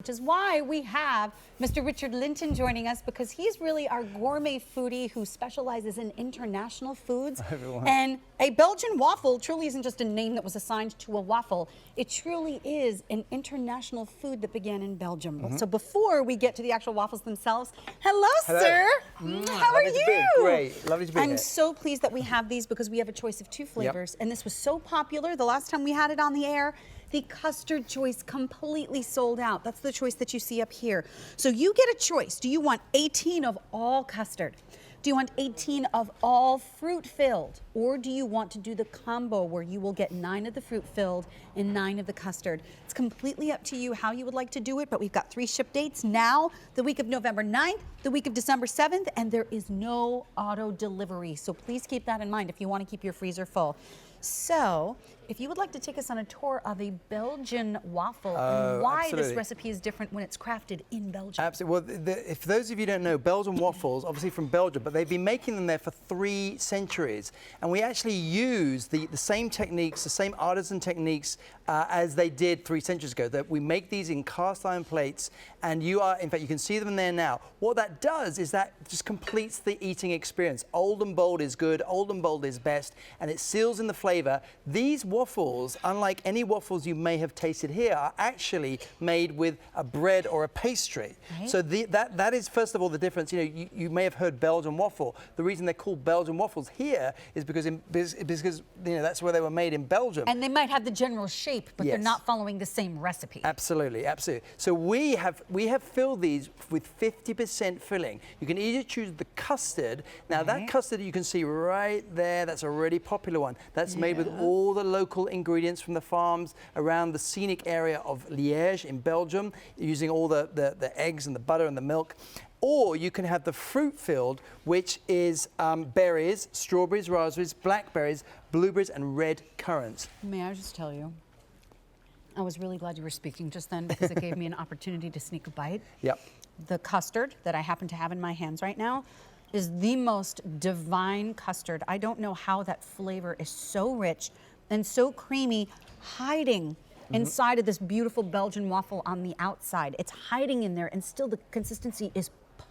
which is why we have Mr. Richard Linton joining us, because he's really our gourmet foodie who specializes in international foods. Hi, everyone. And a Belgian waffle truly isn't just a name that was assigned to a waffle. It truly is an international food that began in Belgium. So before we get to the actual waffles themselves, hello. Sir. How are you? Great. Lovely to be here. I'm so pleased that we have these because we have a choice of 2 flavors. And this was so popular the last time we had it on the air. The custard choice completely sold out. That's the choice that you see up here. So you get a choice. Do you want 18 of all custard? Do you want 18 of all fruit filled? Or do you want to do the combo where you will get 9 of the fruit filled and 9 of the custard? It's completely up to you how you would like to do it, but we've got 3 ship dates now, the week of November 9th, the week of December 7th, and there is no auto delivery. So please keep that in mind if you want to keep your freezer full. So, if you would like to take us on a tour of a Belgian waffle and why absolutely. this recipe is different when it's crafted in Belgium. Absolutely. Well, if those of you don't know, Belgian waffles, obviously from Belgium, but they've been making them there for 3 centuries. And we actually use the same techniques, the same artisan techniques as they did 3 centuries ago. That we make these in cast iron plates, and in fact, you can see them there now. What that does is that just completes the eating experience. Old and bold is good, old and bold is best, and it seals in the flavor. These waffles, unlike any waffles you may have tasted here, are actually made with a bread or a pastry. Right. So that is, first of all, the difference. You know, you may have heard Belgian waffle. The reason they're called Belgian waffles here is because you know, that's where they were made in Belgium. And they might have the general shape, but Yes. they're not following the same recipe. Absolutely, absolutely. So we have filled these with 50% filling. You can either choose the custard. Now that custard you can see right there, that's a really popular one. That's made with all the local ingredients from the farms around the scenic area of Liège in Belgium, using all the eggs and the butter and the milk. Or you can have the fruit-filled, which is berries, strawberries, raspberries, blackberries, blueberries, and red currants. May I just tell you, I was really glad you were speaking just then because it gave me an opportunity to sneak a bite. Yep. The custard that I happen to have in my hands right now is the most divine custard. I don't know how that flavor is so rich and so creamy, hiding inside of this beautiful Belgian waffle on the outside. It's hiding in there, and still the consistency is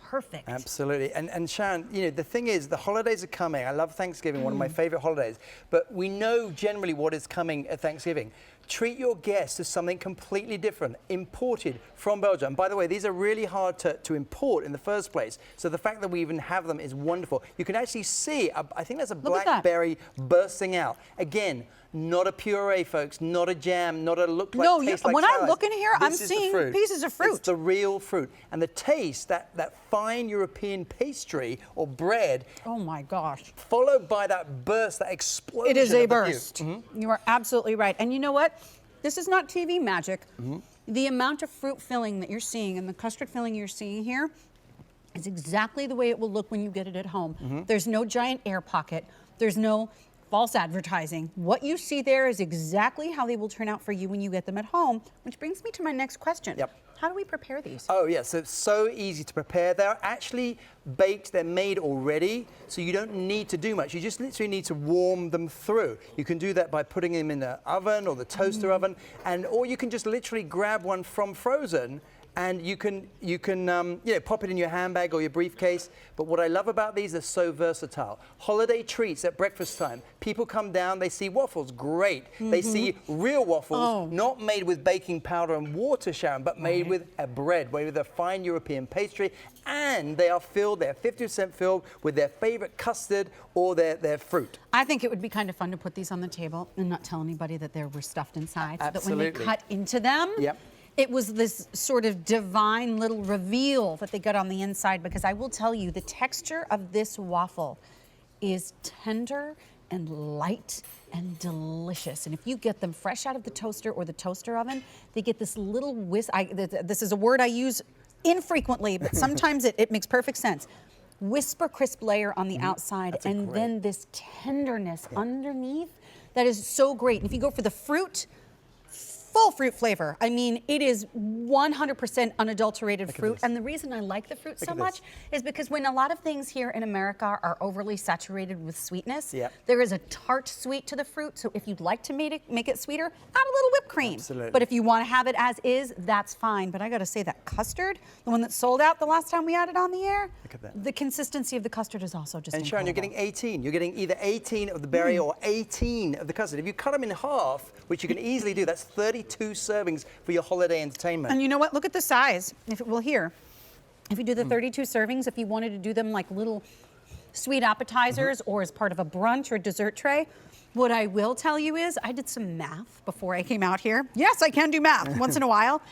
perfect. Absolutely. And Sharon, you know, the thing is, the holidays are coming. I love Thanksgiving, one of my favorite holidays. But we know generally what is coming at Thanksgiving. Treat your guests to something completely different, imported from Belgium. And by the way, these are really hard to import in the first place. So the fact that we even have them is wonderful. You can actually see, I think that's a blackberry bursting out. Again, not a puree, folks, not a jam, not a look like taste like when salads. I look in here, I'm This is seeing the fruit. pieces of fruit. It's the real fruit. And the taste, that fine European pastry or bread. Oh my gosh. Followed by that burst, that explosion. It is a of the burst. You are absolutely right. And you know what? This is not TV magic. The amount of fruit filling that you're seeing and the custard filling you're seeing here is exactly the way it will look when you get it at home. There's no giant air pocket. There's no false advertising. What you see there is exactly how they will turn out for you when you get them at home, which brings me to my next question. Yep. How do we prepare these? Oh, yeah, so it's so easy to prepare. They're actually baked, they're made already, so you don't need to do much. You just literally need to warm them through. You can do that by putting them in the oven or the toaster oven, or you can just literally grab one from frozen, and you can pop it in your handbag or your briefcase. But what I love about these, they're so versatile. Holiday treats at breakfast time. People come down, they see waffles, great. They see real waffles, not made with baking powder and water, Sharon, but made with a bread, made with a fine European pastry. And they are filled, they're 50% filled with their favorite custard or their fruit. I think it would be kind of fun to put these on the table and not tell anybody that they were stuffed inside. So that when they cut into them, it was this sort of divine little reveal that they got on the inside, because I will tell you, the texture of this waffle is tender and light and delicious. And if you get them fresh out of the toaster or the toaster oven, they get this little this is a word I use infrequently, but sometimes it makes perfect sense. Whisper crisp layer on the outside, and then this tenderness underneath that is so great. And if you go for the fruit, full fruit flavor. I mean, it is 100% unadulterated fruit. And the reason I like the fruit so much is because when a lot of things here in America are overly saturated with sweetness, there is a tart sweet to the fruit. So if you'd like to make it sweeter, add a little whipped cream. Absolutely. But if you want to have it as is, that's fine. But I got to say that custard, the one that sold out the last time we had it on the air, look at that. The consistency of the custard is also just incredible. And Sharon, you're getting 18. You're getting either 18 of the berry or 18 of the custard. If you cut them in half, which you can easily do, that's 32 servings for your holiday entertainment. And you know what? Look at the size. If you do the 32 servings, if you wanted to do them like little sweet appetizers or as part of a brunch or dessert tray, what I will tell you is I did some math before I came out here. Yes, I can do math once in a while.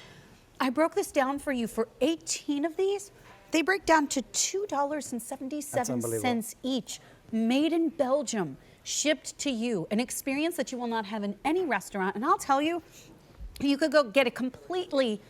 I broke this down for you. For 18 of these, they break down to $2.77 each, made in Belgium, shipped to you, an experience that you will not have in any restaurant. And I'll tell you, you could go get a completely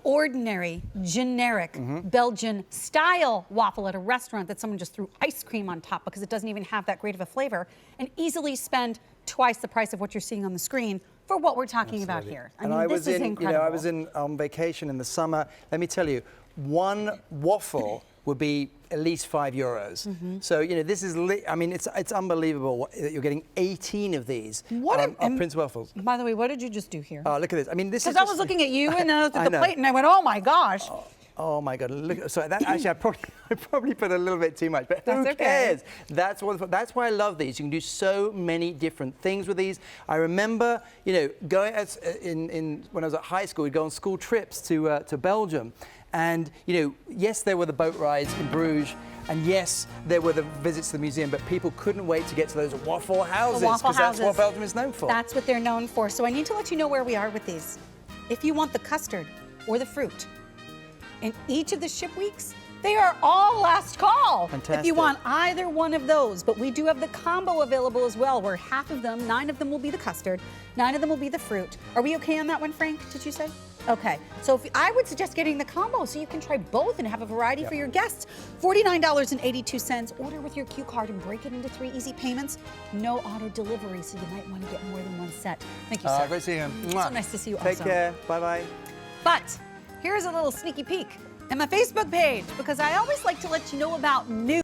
ordinary, generic Belgian style waffle at a restaurant that someone just threw ice cream on top because it doesn't even have that great of a flavor, and easily spend twice the price of what you're seeing on the screen for what we're talking about here. I mean, this is incredible. I was on vacation in the summer. Let me tell you, one waffle would be at least €5. So, this is, I mean, it's unbelievable that you're getting 18 of these Prince Waffles. By the way, what did you just do here? Oh, look at this. I mean, this is because I was looking at you and I looked at the plate and I went, oh my gosh. Oh my God! Look, so that actually, I probably put a little bit too much, but who That's cares? okay. That's wonderful. That's why I love these. You can do so many different things with these. I remember, going when I was at high school, we'd go on school trips to Belgium, and yes, there were the boat rides in Bruges. And yes, there were the visits to the museum, but people couldn't wait to get to those waffle houses because that's what Belgium is known for. That's what they're known for. So I need to let you know where we are with these. If you want the custard or the fruit, in each of the ship weeks, they are all last call. Fantastic. If you want either one of those, but we do have the combo available as well, where half of them, 9 of them will be the custard, 9 of them will be the fruit. Are we okay on that one, Frank, did you say? Okay, so I would suggest getting the combo so you can try both and have a variety for your guests. $49.82. Order with your Q card and break it into 3 easy payments. No auto delivery, so you might want to get more than one set. Thank you, sir. Great seeing you. So nice to see you also. Take care. Bye-bye. But here's a little sneaky peek at my Facebook page, because I always like to let you know about new